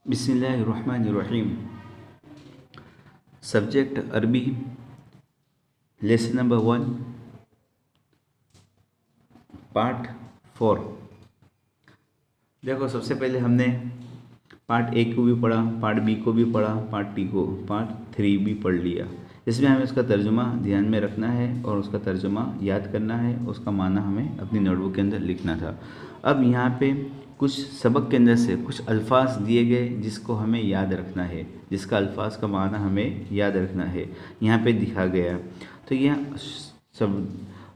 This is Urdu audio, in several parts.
بسم اللہ الرحمن الرحیم۔ سبجیکٹ عربی، لیسن نمبر 1، پارٹ 4۔ دیکھو، سب سے پہلے ہم نے پارٹ اے کو بھی پڑھا، پارٹ بی کو بھی پڑھا، پارٹ 3 بھی پڑھ لیا۔ اس میں ہمیں اس کا ترجمہ دھیان میں رکھنا ہے اور اس کا ترجمہ یاد کرنا ہے، اس کا معنی ہمیں اپنی نوٹ بک کے اندر لکھنا تھا۔ اب یہاں پہ کچھ سبق کے اندر سے کچھ الفاظ دیے گئے جس کو ہمیں یاد رکھنا ہے، جس کا الفاظ کا معنی ہمیں یاد رکھنا ہے، یہاں پہ دکھا گیا۔ تو یہ سب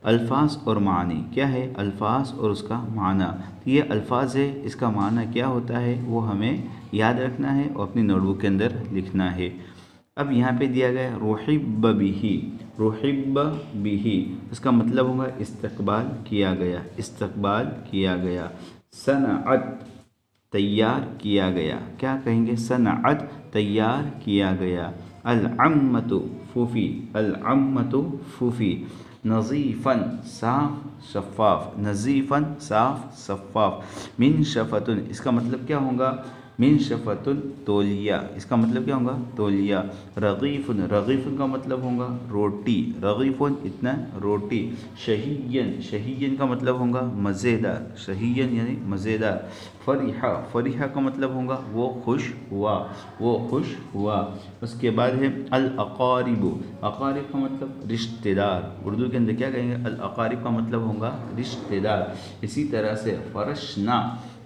الفاظ اور معنی کیا ہے، الفاظ اور اس کا معنی۔ تو یہ الفاظ ہے، اس کا معنی کیا ہوتا ہے وہ ہمیں یاد رکھنا ہے اور اپنی نوٹ بک کے اندر لکھنا ہے۔ اب یہاں پہ دیا گیا رحب بھی، رحب بھی اس کا مطلب ہوگا استقبال کیا گیا، استقبال کیا گیا۔ صنعت، تیار کیا گیا، کیا کہیں گے، صنعت تیار کیا گیا۔ العمت پھوپھی، العمت پھوپھی۔ نظیفاً صاف شفاف، نظیفاً صاف شفاف۔ منشفتن اس کا مطلب کیا ہوگا، منشفتن تولیہ، اس کا مطلب کیا ہوگا، تولیہ۔ رغیفن، رغیفن کا مطلب ہوگا روٹی، رغیفن اتنا روٹی۔ شہین، شہین کا مطلب ہوگا مزیدار، شہین یعنی مزیدار۔ فرحہ، فرحہ کا مطلب ہوگا وہ خوش ہوا، وہ خوش ہوا۔ اس کے بعد ہے الاقارب، اقارب کا مطلب رشتہ دار، اردو کے اندر کیا کہیں گے، الاقارب کا مطلب ہوگا رشتہ دار۔ اسی طرح سے فرشنا،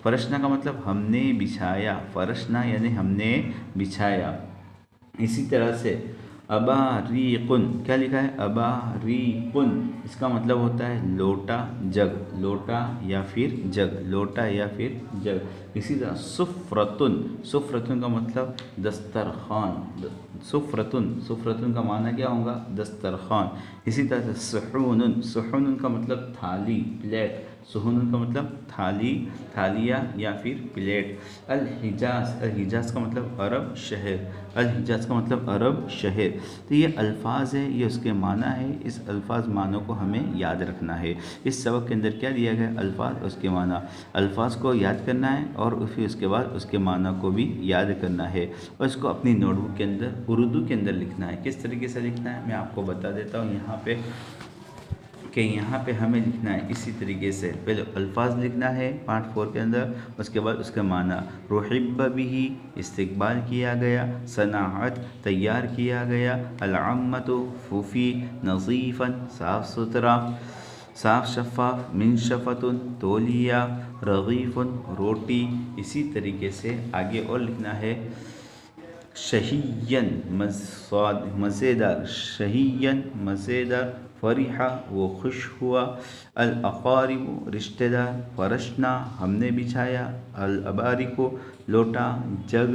فرشنا کا مطلب ہم نے بچھایا، فرشنا یعنی ہم نے بچھایا۔ اسی طرح سے اباریقن، کیا لکھا ہے، اباریقن اس کا مطلب ہوتا ہے لوٹا جگ، لوٹا یا پھر جگ، لوٹا یا پھر جگ۔ اسی طرح سفرتن، سفرتن کا مطلب دسترخوان، سفرتن، سفرتن کا معنی کیا ہوگا، دسترخوان۔ اسی طرح سے صحون، صحون کا مطلب تھالی، پلیٹ، صحون کا مطلب تھالی، تھالیہ یا پھر پلیٹ۔ الحجاز، الحجاز کا مطلب عرب شہر، الحجاز کا مطلب عرب شہر۔ تو یہ الفاظ ہے، یہ اس کے معنی ہے، اس الفاظ معنوں کو ہمیں یاد رکھنا ہے۔ اس سبق کے اندر کیا دیا گیا، الفاظ اس کے معنی، الفاظ کو یاد کرنا ہے اور پھر اس کے بعد اس کے معنی کو بھی یاد کرنا ہے اور اس کو اپنی نوٹ بک کے اندر اردو کے اندر لکھنا ہے۔ کس طریقے سے لکھنا ہے میں آپ کو بتا دیتا ہوں یہاں پہ، کہ یہاں پہ ہمیں لکھنا ہے اسی طریقے سے۔ پہلے الفاظ لکھنا ہے پارٹ 4 کے اندر، اس کے بعد اس کا معنی۔ رحب بھی استقبال کیا گیا، صنعت تیار کیا گیا، العمت پھوپھی، نظیفاً صاف ستھرا، صاف شفاف، منشفتن تولیہ، رغیفن روٹی۔ اسی طریقے سے آگے اور لکھنا ہے شہین مزیدار، شہین مزیدار۔ فرحہ وہ خوش ہوا، الاقارب رشتہ دار، فرشنا ہم نے بچھایا، الابارک لوٹا جگ،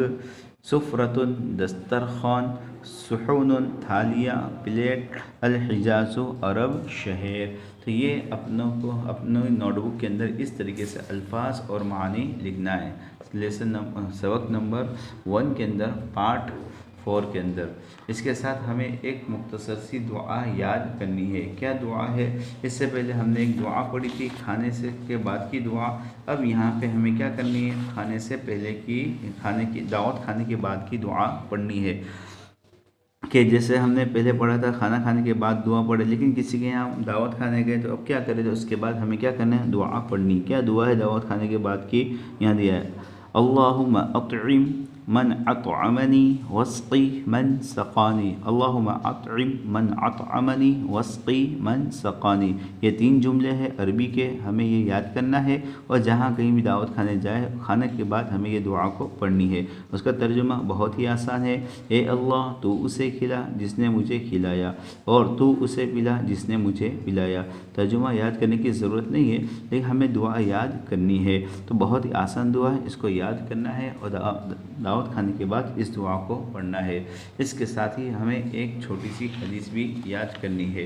سفرتن دسترخوان، صحون تھالیہ پلیٹ، الحجاز عرب شہر۔ تو یہ اپنوں کو اپنے نوٹ بک کے اندر اس طریقے سے الفاظ اور معنی لکھنا ہے۔ لیسن سبق نمبر 1 کے اندر، پارٹ 4 کے اندر۔ اس کے ساتھ ہمیں ایک مختصر سی دعا یاد کرنی ہے۔ کیا دعا ہے، اس سے پہلے ہم نے ایک دعا پڑھی تھی کھانے سے کے بعد کی دعا۔ اب یہاں پہ ہمیں کیا کرنی ہے، کھانے سے پہلے کی، کھانے کی دعوت کھانے کے بعد کی دعا پڑھنی ہے۔ کہ جیسے ہم نے پہلے پڑھا تھا کھانا کھانے کے بعد دعا پڑھے، لیکن کسی کے یہاں دعوت کھانے گئے تو اب کیا کریں، تو اس کے بعد ہمیں کیا کرنا ہے، دعا پڑھنی۔ کیا دعا ہے دعوت کھانے کے بعد کی، یہاں دیا ہے اللہم اطعم من اطعمنی واسقی من سقانی، اللہم اطعم من اطعمنی واسقی من سقانی۔ یہ 3 جملے ہیں عربی کے، ہمیں یہ یاد کرنا ہے اور جہاں کہیں بھی دعوت کھانے جائے، کھانے کے بعد ہمیں یہ دعا کو پڑھنی ہے۔ اس کا ترجمہ بہت ہی آسان ہے، اے اللہ تو اسے کھلا جس نے مجھے کھلایا اور تو اسے پلا جس نے مجھے پلایا۔ ترجمہ یاد کرنے کی ضرورت نہیں ہے، لیکن ہمیں دعا یاد کرنی ہے، تو بہت ہی آسان دعا ہے، اس کو یاد کرنا ہے اور دعوت کھانے کے بعد اس دعا کو پڑھنا ہے۔ اس کے ساتھ ہی ہمیں ایک چھوٹی سی حدیث بھی یاد کرنی ہے۔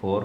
4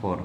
4।